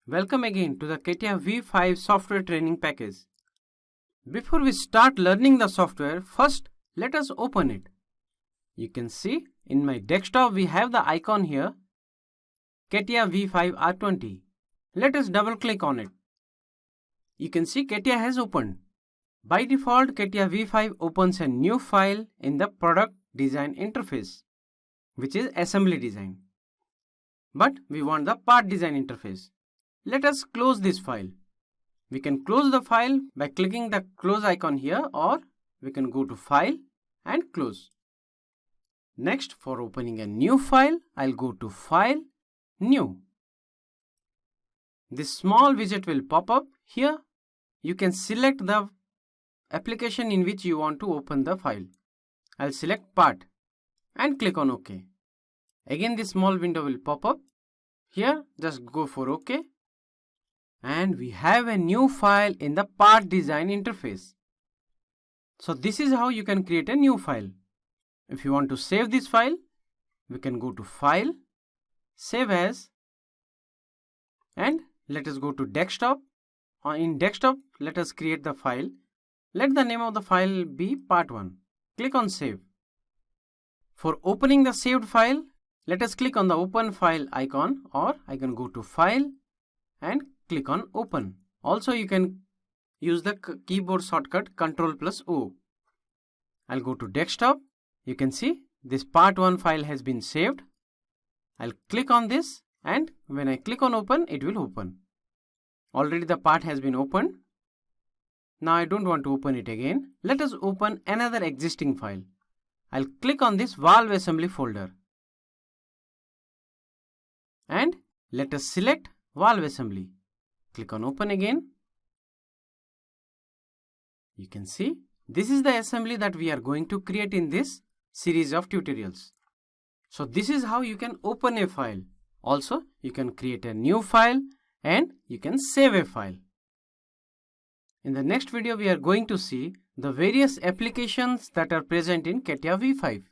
Welcome again to the CATIA V5 software training package. Before we start learning the software, first let us open it. You can see in my desktop we have the icon here, CATIA V5 R20. Let us double click on it. You can see CATIA has opened. By default, CATIA V5 opens a new file in the product design interface, which is assembly design. But we want the part design interface. Let us close this file. We can close the file by clicking the close icon here, or we can go to file and close. Next, for opening a new file, I'll go to file, new. This small widget will pop up. Here you can select the application in which you want to open the file. I'll select part and click on OK. Again this small window will pop up. Here just go for OK. And we have a new file in the part design interface. So this is how you can create a new file. If you want to save this file, we can go to file, save as, and let us go to desktop. In desktop, let us create the file. Let the name of the file be part1. Click on save. For opening the saved file, let us click on the open file icon, or I can go to file and click on open. Also you can use the keyboard shortcut Ctrl+O. I'll go to desktop. You can see this part1 file has been saved. I'll click on this, and when I click on open, it will open. Already the part has been opened. Now I don't want to open it again. Let us open another existing file. I'll click on this valve assembly folder. And let us select valve assembly. Click on open again. You can see this is the assembly that we are going to create in this series of tutorials. So this is how you can open a file. Also, you can create a new file and you can save a file. In the next video, we are going to see the various applications that are present in CATIA V5.